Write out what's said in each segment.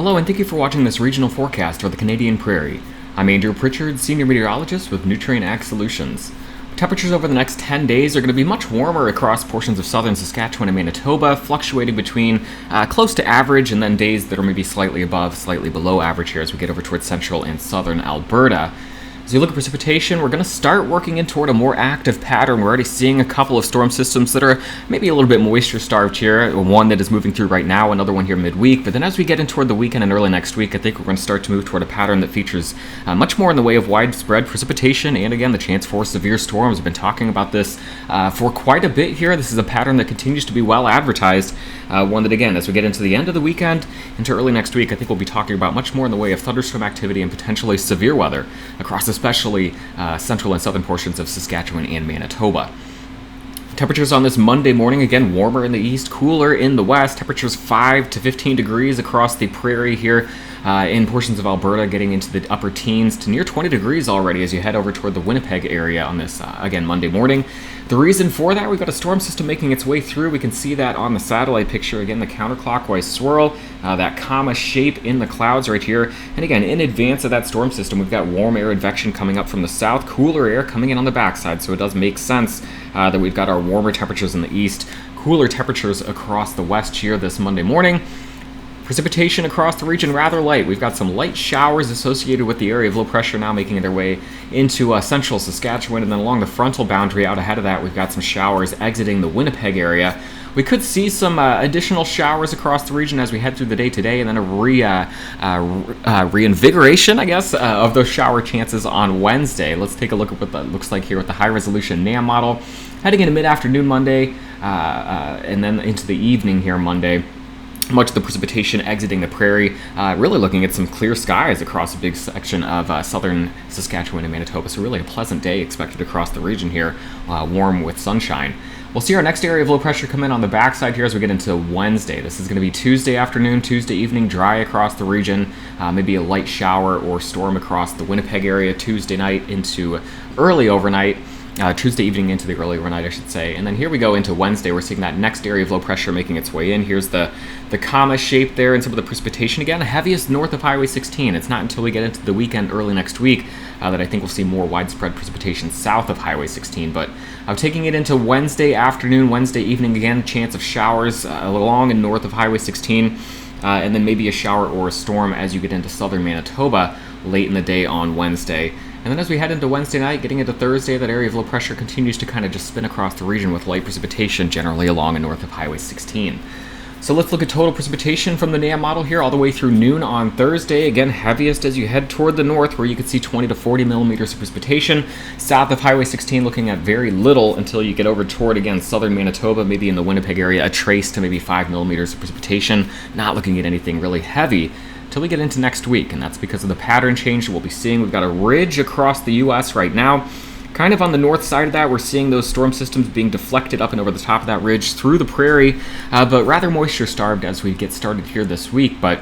Hello and thank you for watching this regional forecast for the Canadian Prairie. I'm Andrew Pritchard, Senior Meteorologist with Nutrien Ag Solutions. Temperatures over the next 10 days are going to be much warmer across portions of southern Saskatchewan and Manitoba, fluctuating between close to average and then days that are maybe slightly above, slightly below average here as we get over towards central and southern Alberta. As we look at precipitation, we're going to start working in toward a more active pattern. We're already seeing a couple of storm systems that are maybe a little bit moisture starved here. One that is moving through right now, another one here midweek. But then as we get in toward the weekend and early next week, I think we're going to start to move toward a pattern that features much more in the way of widespread precipitation and, again, the chance for severe storms. We've been talking about this for quite a bit here. This is a pattern that continues to be well advertised. One that, again, as we get into the end of the weekend, into early next week, I think we'll be talking about much more in the way of thunderstorm activity and potentially severe weather across especially central and southern portions of Saskatchewan and Manitoba. Temperatures on this Monday morning, again, warmer in the east, cooler in the west. Temperatures 5 to 15 degrees across the prairie here in portions of Alberta, getting into the upper teens to near 20 degrees already as you head over toward the Winnipeg area on this, again, Monday morning. The reason for that, we've got a storm system making its way through. We can see that on the satellite picture. Again, the counterclockwise swirl, that comma shape in the clouds right here. And again, in advance of that storm system, we've got warm air advection coming up from the south, cooler air coming in on the backside. So it does make sense that we've got our warmer temperatures in the east, cooler temperatures across the west here this Monday morning. Precipitation across the region rather light. We've got some light showers associated with the area of low pressure now making their way into central Saskatchewan, and then along the frontal boundary out ahead of that, we've got some showers exiting the Winnipeg area. We could see some additional showers across the region as we head through the day today, and then a reinvigoration, I guess, of those shower chances on Wednesday. Let's take a look at what that looks like here with the high-resolution NAM model. Heading into mid-afternoon Monday, and then into the evening here Monday. Much of the precipitation exiting the prairie, really looking at some clear skies across a big section of southern Saskatchewan and Manitoba. So really a pleasant day expected across the region here, warm with sunshine. We'll see our next area of low pressure come in on the backside here as we get into Wednesday. This is going to be Tuesday afternoon, Tuesday evening, dry across the region, maybe a light shower or storm across the Winnipeg area Tuesday night into early overnight. Tuesday evening into the early overnight, I should say. And then here we go into Wednesday. We're seeing that next area of low pressure making its way in. Here's the comma shape there and some of the precipitation. Again, heaviest north of Highway 16. It's not until we get into the weekend early next week that I think we'll see more widespread precipitation south of Highway 16. But I'm taking it into Wednesday afternoon, Wednesday evening again, chance of showers along and north of Highway 16. And then maybe a shower or a storm as you get into southern Manitoba late in the day on Wednesday. And then as we head into Wednesday night, getting into Thursday, that area of low pressure continues to kind of just spin across the region with light precipitation generally along and north of Highway 16. So let's look at total precipitation from the NAM model here all the way through noon on Thursday. Again, heaviest as you head toward the north where you can see 20 to 40 millimeters of precipitation. South of Highway 16 looking at very little until you get over toward, again, southern Manitoba, maybe in the Winnipeg area, a trace to maybe 5 millimeters of precipitation. Not looking at anything really heavy until we get into next week, and that's because of the pattern change that we'll be seeing. We've got a ridge across the U.S. right now. Kind of on the north side of that, we're seeing those storm systems being deflected up and over the top of that ridge through the prairie, but rather moisture starved as we get started here this week. But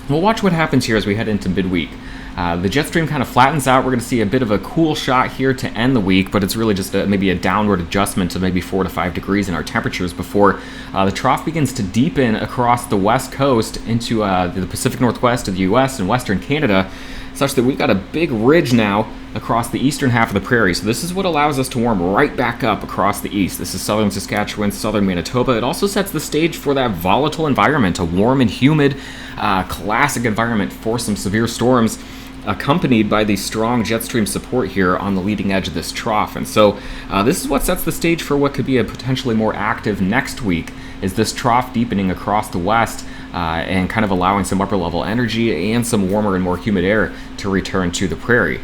we'll watch what happens here as we head into midweek. The jet stream kind of flattens out. We're going to see a bit of a cool shot here to end the week, but it's really just maybe a downward adjustment to maybe 4 to 5 degrees in our temperatures before the trough begins to deepen across the west coast into the Pacific Northwest of the U.S. and western Canada, such that we've got a big ridge now across the eastern half of the prairie. So this is what allows us to warm right back up across the east. This is southern Saskatchewan, southern Manitoba. It also sets the stage for that volatile environment, a warm and humid, classic environment for some severe storms, accompanied by the strong jet stream support here on the leading edge of this trough. And so this is what sets the stage for what could be a potentially more active next week, is this trough deepening across the west and kind of allowing some upper level energy and some warmer and more humid air to return to the prairie.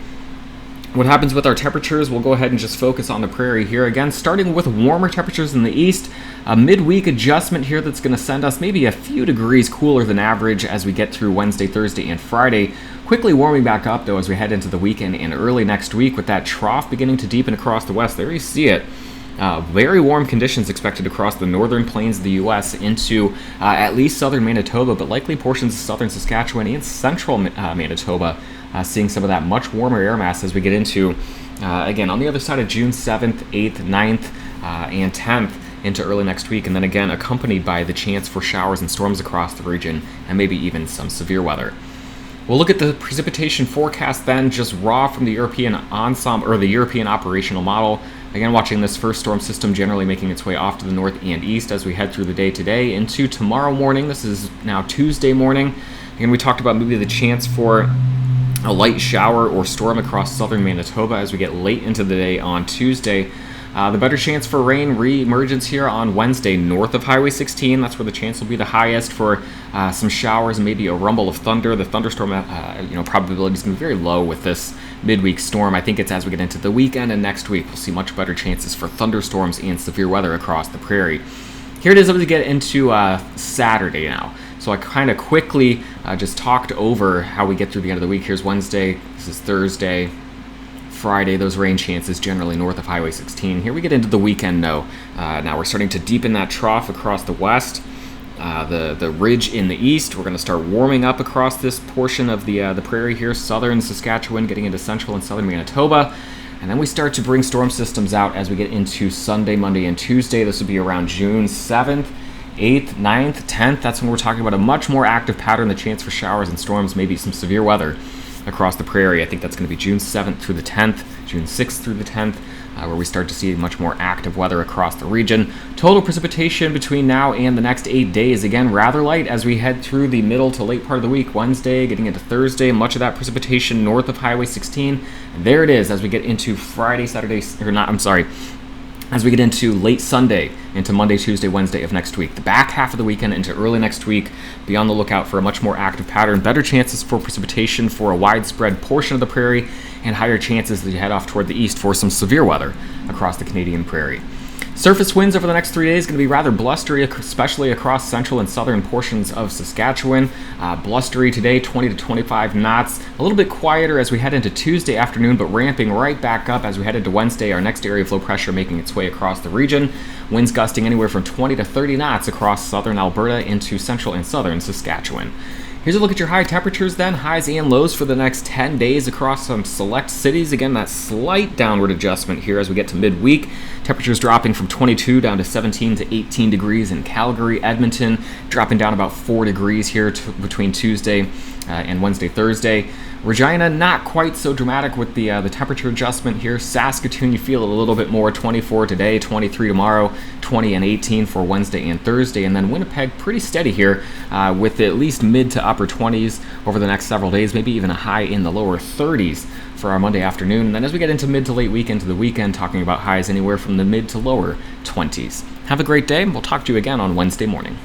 What happens with our temperatures? We'll go ahead and just focus on the prairie here. Again, starting with warmer temperatures in the east, a midweek adjustment here that's going to send us maybe a few degrees cooler than average as we get through Wednesday, Thursday, and Friday. Quickly warming back up, though, as we head into the weekend and early next week with that trough beginning to deepen across the west. There you see it. Very warm conditions expected across the northern plains of the U.S. into at least southern Manitoba, but likely portions of southern Saskatchewan and central Manitoba. Seeing some of that much warmer air mass as we get into, again, on the other side of June 7th, 8th, 9th, and 10th into early next week, and then again accompanied by the chance for showers and storms across the region, and maybe even some severe weather. We'll look at the precipitation forecast then, just raw from the European ensemble or the European operational model. Again, watching this first storm system generally making its way off to the north and east as we head through the day today into tomorrow morning. This is now Tuesday morning. Again, we talked about maybe the chance for a light shower or storm across southern Manitoba as we get late into the day on Tuesday. The better chance for rain re-emergence here on Wednesday north of Highway 16. That's where the chance will be the highest for some showers and maybe a rumble of thunder. The thunderstorm probability is going to be very low with this midweek storm. I think it's as we get into the weekend and next week, we'll see much better chances for thunderstorms and severe weather across the prairie. Here it is as we get into Saturday now. So I kind of quickly just talked over how we get through the end of the week. Here's Wednesday, this is Thursday, Friday, those rain chances generally north of Highway 16. Here we get into the weekend, though. Now we're starting to deepen that trough across the west. The ridge in the east, we're going to start warming up across this portion of the prairie here, southern Saskatchewan, getting into central and southern Manitoba. And then we start to bring storm systems out as we get into Sunday, Monday, and Tuesday. This will be around June 7th, 8th, 9th, 10th. That's when we're talking about a much more active pattern, the chance for showers and storms, maybe some severe weather across the prairie. I think that's going to be June 7th through the 10th, June 6th through the 10th, where we start to see much more active weather across the region. Total precipitation between now and the next 8 days, again, rather light as we head through the middle to late part of the week. Wednesday, getting into Thursday, much of that precipitation north of Highway 16. And there it is as we get into Friday, Saturday, as we get into late Sunday, into Monday, Tuesday, Wednesday of next week. The back half of the weekend into early next week, be on the lookout for a much more active pattern, better chances for precipitation for a widespread portion of the prairie, and higher chances as you head off toward the east for some severe weather across the Canadian prairie. Surface winds over the next 3 days going to be rather blustery, especially across central and southern portions of Saskatchewan. Blustery today, 20 to 25 knots. A little bit quieter as we head into Tuesday afternoon, but ramping right back up as we head into Wednesday. Our next area of low pressure making its way across the region. Winds gusting anywhere from 20 to 30 knots across southern Alberta into central and southern Saskatchewan. Here's a look at your high temperatures then, highs and lows for the next 10 days across some select cities. Again, that slight downward adjustment here as we get to midweek. Temperatures dropping from 22 down to 17 to 18 degrees in Calgary. Edmonton dropping down about 4 degrees here between Tuesday and Wednesday, Thursday. Regina, not quite so dramatic with the temperature adjustment here. Saskatoon, you feel it a little bit more, 24 today, 23 tomorrow, 20 and 18 for Wednesday and Thursday. And then Winnipeg, pretty steady here with at least mid to upper 20s over the next several days, maybe even a high in the lower 30s for our Monday afternoon. And then as we get into mid to late week into the weekend, talking about highs anywhere from the mid to lower 20s. Have a great day. We'll talk to you again on Wednesday morning.